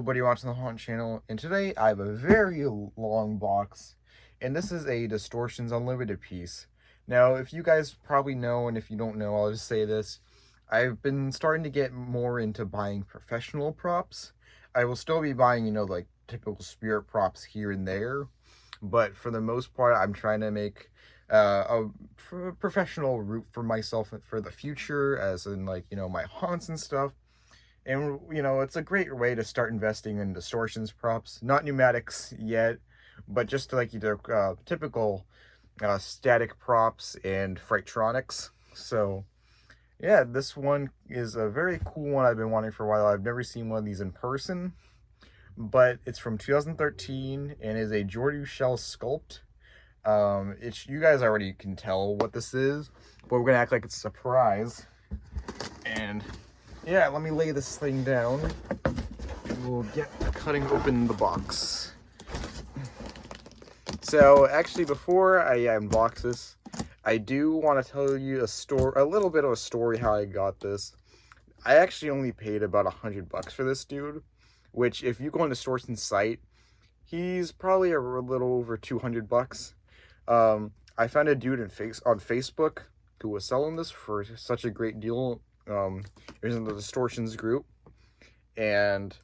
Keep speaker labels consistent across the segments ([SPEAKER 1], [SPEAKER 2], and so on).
[SPEAKER 1] everybody watching the Haunt channel, and today I have a very long box, and this is a Distortions Unlimited piece. Now, if you guys probably know, and if you don't know, I'll just say this. I've been starting to get more into buying professional props. I will still be buying, like typical spirit props here and there, but for the most part, I'm trying to make a professional route for myself for the future, as in my haunts and stuff. And, it's a great way to start investing in distortions props. Not pneumatics yet, but just like either typical static props and Frightronics. So, yeah, this one is a very cool one I've been wanting for a while. I've never seen one of these in person, but it's from 2013 and is a Jordu shell sculpt. You guys already can tell what this is, but we're gonna act like it's a surprise. And yeah, let me lay this thing down and we'll get cutting open the box. So actually, before I unbox this, I do want to tell you a little bit of a story how I got this. I actually only paid about $100 for this dude, which if you go on Distortion's site, he's probably a little over $200. I found a dude on Facebook who was selling this for such a great deal. It was in the Distortions group, and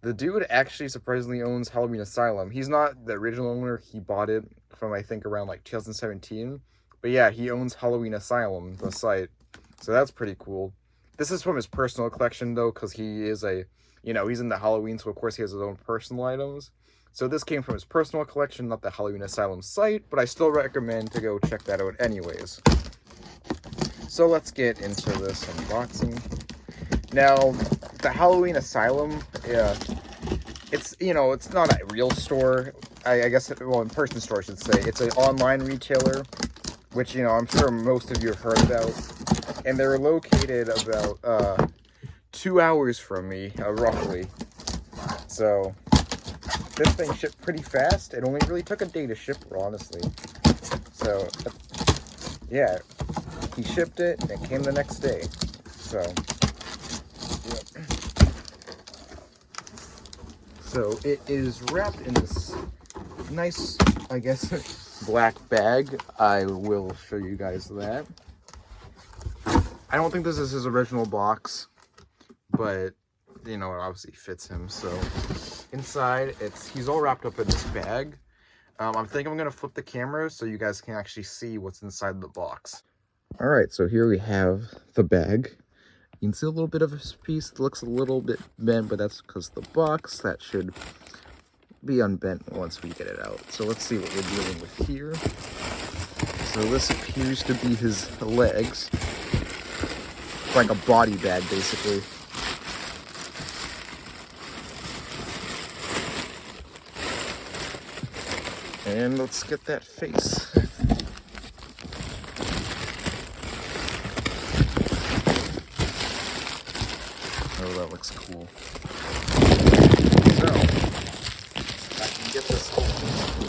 [SPEAKER 1] the dude actually surprisingly owns Halloween Asylum. He's not the original owner. He bought it from, I think, around like 2017. But yeah, he owns Halloween Asylum, the site. So that's pretty cool. This is from his personal collection, though, because he is he's in the Halloween, so of course he has his own personal items. So this came from his personal collection, not the Halloween Asylum site, but I still recommend to go check that out anyways. So let's get into this unboxing. Now, the Halloween Asylum, it's not a real store. I guess, well, in-person store, I should say. It's an online retailer, which, I'm sure most of you have heard about. And they're located about 2 hours from me, roughly. So, this thing shipped pretty fast. It only really took a day to ship, honestly. So, yeah. He shipped it, and it came the next day. So, yep. So it is wrapped in this nice, I guess, black bag. I will show you guys that. I don't think this is his original box, but, it obviously fits him. So, inside, he's all wrapped up in this bag. I think I'm going to flip the camera so you guys can actually see what's inside the box. Alright, so here we have the bag. You can see a little bit of this piece. It looks a little bit bent, but that's because of the box. That should be unbent once we get it out. So let's see what we're dealing with here. So this appears to be his legs. Like a body bag, basically. And let's get that face. Oh, that looks cool. So, I can get this open.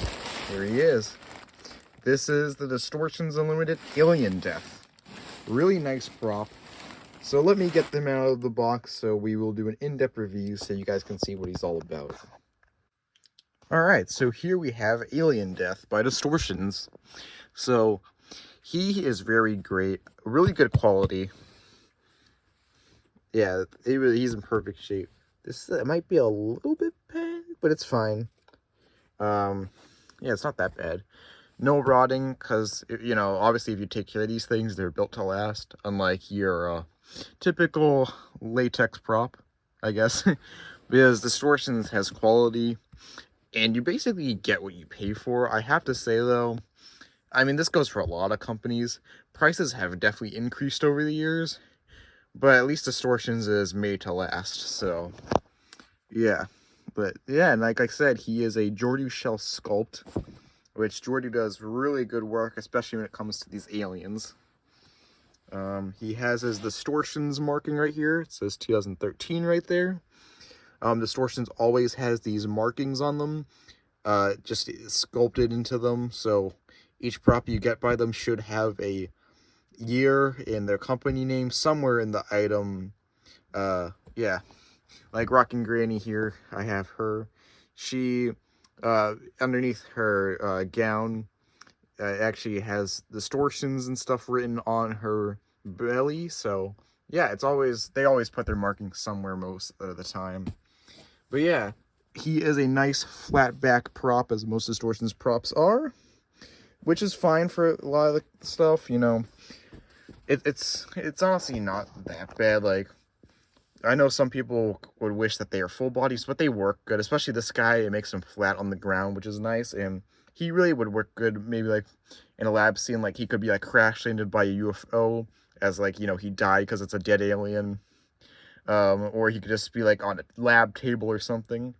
[SPEAKER 1] Here he is. This is the Distortions Unlimited Alien Death. Really nice prop. So let me get them out of the box so we will do an in-depth review so you guys can see what he's all about. Alright, so here we have Alien Death by Distortions. So, he is very great. Really good quality. Yeah, he's in perfect shape. It might be a little bit bent, but it's fine. Yeah, it's not that bad. No rotting, because, obviously if you take care of these things, they're built to last. Unlike your typical latex prop, I guess. Because Distortions has quality, and you basically get what you pay for. I have to say, though, I mean, this goes for a lot of companies. Prices have definitely increased over the years. But at least Distortions is made to last, so, yeah. But, yeah, and like I said, he is a Jordu shell sculpt, which Jordu does really good work, especially when it comes to these aliens. He has his Distortions marking right here. It says 2013 right there. Distortions always has these markings on them, just sculpted into them, so each prop you get by them should have a year and their company name somewhere in the item. Yeah, Like Rockin' Granny here, I have her. She, underneath her gown, actually has distortions and stuff written on her belly. So yeah, they always put their markings somewhere most of the time. But yeah, he is a nice flat back prop, as most Distortions props are, which is fine for a lot of the stuff. You know, it's honestly not that bad. Like, I know some people would wish that they are full bodies, but they work good. Especially this guy, it makes him flat on the ground, which is nice. And he really would work good, maybe like in a lab scene. Like, he could be like crash landed by a UFO, as like, you know, he died because it's a dead alien. Or he could just be like on a lab table or something.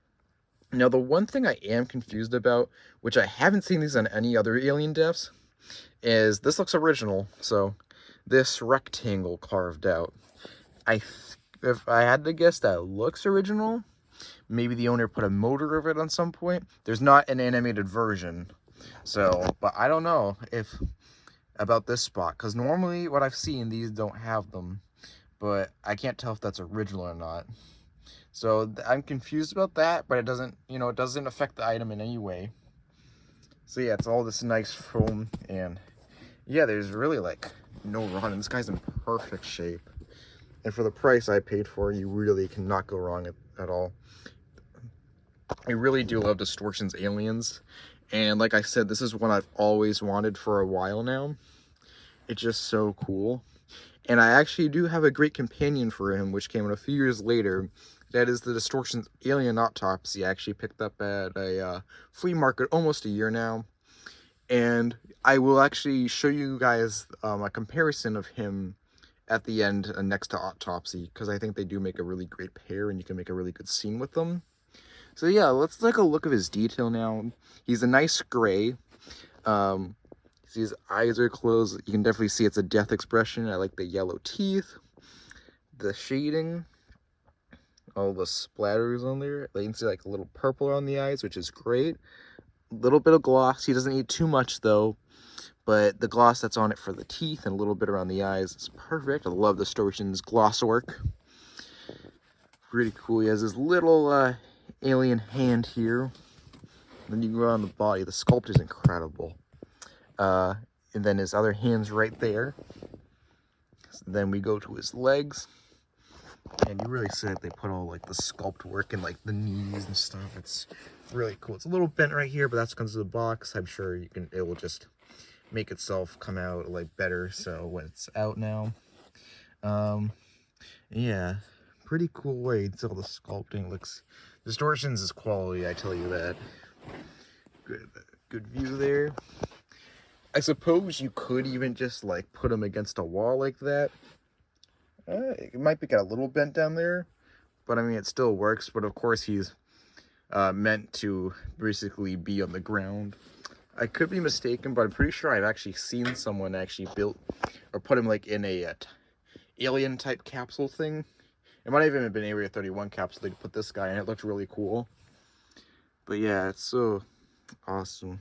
[SPEAKER 1] Now, the one thing I am confused about, which I haven't seen these on any other alien deaths, is this looks original. So this rectangle carved out, if I had to guess, that looks original. Maybe the owner put a motor of it on some point. There's not an animated version, so, but I don't know if about this spot, because normally what I've seen, these don't have them, but I can't tell if that's original or not. So I'm confused about that, but it doesn't, you know, it doesn't affect the item in any way. So yeah, it's all this nice foam, and yeah, there's really like no run, and this guy's in perfect shape. And for the price I paid for, you really cannot go wrong at all. I really do love Distortions aliens. And like I said, this is one I've always wanted for a while now. It's just so cool. And I actually do have a great companion for him, which came in a few years later. That is the Distortions Alien Autopsy. I actually picked up at a flea market almost a year now. And I will actually show you guys a comparison of him at the end next to Autopsy, because I think they do make a really great pair and you can make a really good scene with them. So yeah, let's take a look at his detail now. He's a nice gray. His eyes are closed. You can definitely see it's a death expression. I like the yellow teeth, the shading, all the splatters on there. You can see like a little purple on the eyes, which is great. A little bit of gloss. He doesn't need too much though. But the gloss that's on it for the teeth and a little bit around the eyes is perfect. I love Distortions gloss work. Pretty cool. He has his little alien hand here. Then you go on the body. The sculpt is incredible. And then his other hand's right there. So then we go to his legs. And you really see that they put all like the sculpt work in like the knees and stuff. It's really cool. It's a little bent right here, but that's because of the box. I'm sure it will just make itself come out like better, so when it's out now. Yeah, pretty cool way until the sculpting looks. Distortions is quality, I tell you that. Good view there. I suppose you could even just like put him against a wall like that. It might be got a little bent down there, but I mean it still works. But of course he's meant to basically be on the ground. I could be mistaken, but I'm pretty sure I've actually seen someone actually built or put him like in a alien type capsule thing. It might even have been Area 31 capsule. They put this guy in. It looked really cool. But yeah, it's so awesome.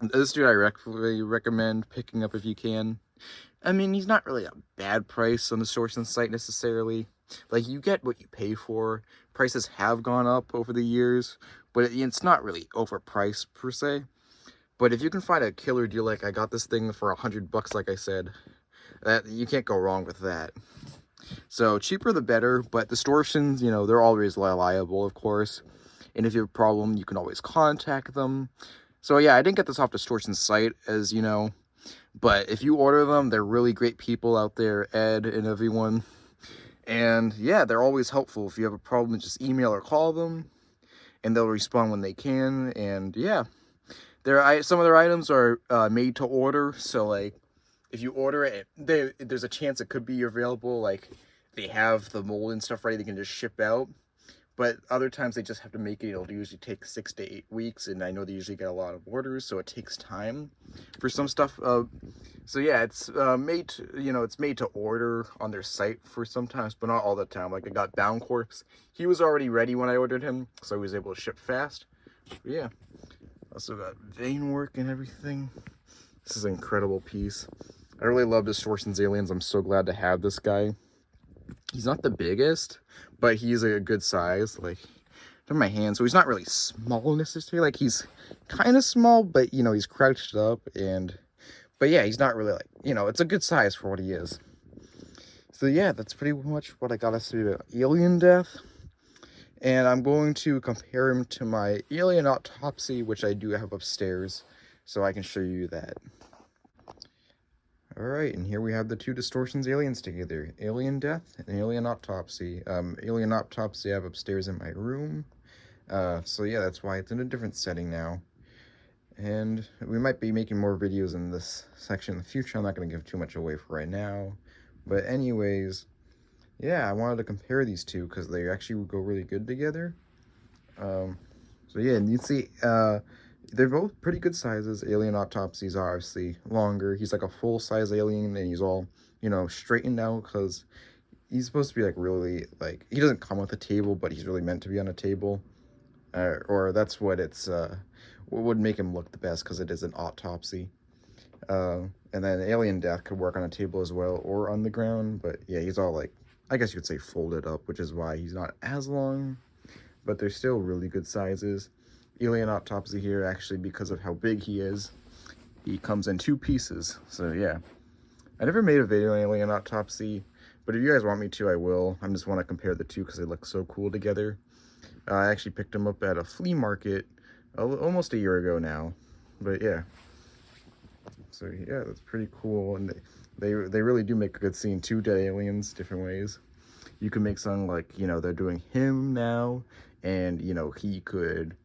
[SPEAKER 1] This dude I really recommend picking up if you can. I mean, he's not really a bad price on the Distortions site necessarily. Like, you get what you pay for. Prices have gone up over the years, but it's not really overpriced per se. But if you can find a killer deal, like I got this thing for $100, like I said, that you can't go wrong with that. So cheaper the better, but Distortions, you know, they're always reliable, of course. And if you have a problem, you can always contact them. So yeah, I didn't get this off Distortions site, as you know. But if you order them, they're really great people out there, Ed and everyone. And yeah, they're always helpful. If you have a problem, just email or call them, and they'll respond when they can. And yeah. Some of their items are made to order, so like if you order it, there's a chance it could be available. Like they have the mold and stuff ready, they can just ship out. But other times they just have to make it. It'll usually take 6 to 8 weeks, and I know they usually get a lot of orders, so it takes time for some stuff. So yeah, it's made to, it's made to order on their site for sometimes, but not all the time. Like I got Bound Corpse, he was already ready when I ordered him, so he was able to ship fast. But yeah. Also got vein work and everything. This is an incredible piece. I really love Distortions aliens. I'm so glad to have this guy. He's not the biggest, but he's a good size. Like, in my hand, so he's not really small necessarily. Like, he's kind of small, but you know, he's crouched up, and but yeah, he's not really like, you know, it's a good size for what he is. So yeah, that's pretty much what I got us to do about Alien Death. And I'm going to compare him to my Alien Autopsy, which I do have upstairs, so I can show you that. Alright, and here we have the two Distortions aliens together. Alien Death and Alien Autopsy. Alien Autopsy I have upstairs in my room. So yeah, that's why it's in a different setting now. And we might be making more videos in this section in the future. I'm not going to give too much away for right now. But anyways, yeah, I wanted to compare these two because they actually go really good together. So yeah, and you see, they're both pretty good sizes. Alien Autopsy's obviously longer. He's like a full-size alien, and he's all, you know, straightened out because he's supposed to be like really, like, he doesn't come with a table, but he's really meant to be on a table. Or that's what it's, what would make him look the best because it is an autopsy. And then Alien Death could work on a table as well or on the ground, but yeah, he's all like, I guess you could say folded up, which is why he's not as long, but they're still really good sizes. Alien Autopsy here, actually, because of how big he is, he comes in 2 pieces, so yeah. I never made a video on Alien Autopsy, but if you guys want me to, I will. I just want to compare the two because they look so cool together. I actually picked them up at a flea market almost a year ago now, but yeah. So yeah, that's pretty cool, and they really do make a good scene. 2 dead aliens, different ways. You can make something like, you know, they're doing him now, and you know, he could,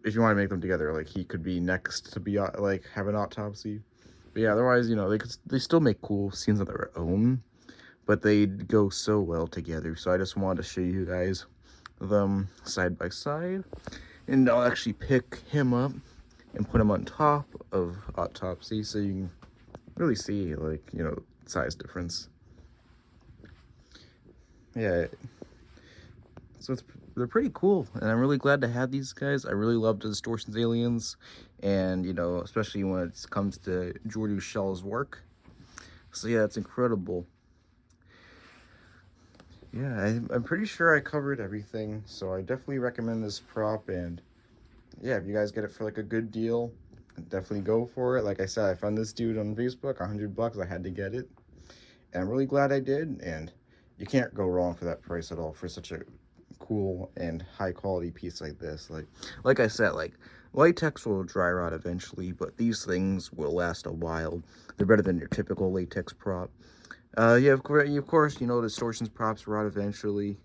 [SPEAKER 1] if you want to make them together, like he could be next to be like have an autopsy. But yeah, otherwise, you know, they still make cool scenes of their own, but they go so well together. So I just wanted to show you guys them side by side, and I'll actually pick him up and put him on top of Autopsy so you can really see, like, you know, size difference. Yeah, so they're pretty cool, and I'm really glad to have these guys. I really love the Distortions aliens, and you know, especially when it comes to Jordy Shell's work. So yeah, it's incredible. Yeah, I'm pretty sure I covered everything, so I definitely recommend this prop. And yeah, if you guys get it for like a good deal, definitely go for it. Like I said, I found this dude on Facebook, $100. I had to get it, and I'm really glad I did. And you can't go wrong for that price at all for such a cool and high quality piece like this. Like I said, like, latex will dry rot eventually, but these things will last a while. They're better than your typical latex prop. Yeah, of course, you know, Distortions props rot eventually,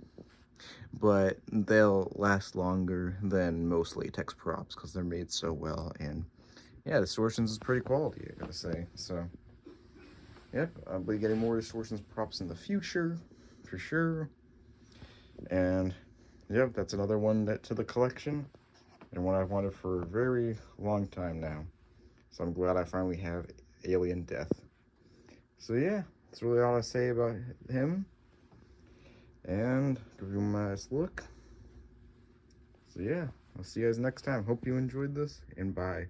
[SPEAKER 1] but they'll last longer than most latex props because they're made so well. And yeah, Distortions is pretty quality, I gotta say. So yep, I'll be getting more Distortions props in the future for sure. And yep, that's another one to the collection, and one I've wanted for a very long time now. So I'm glad I finally have Alien Death. So yeah, that's really all I say about him. And give you a nice look. So yeah, I'll see you guys next time. Hope you enjoyed this, and bye.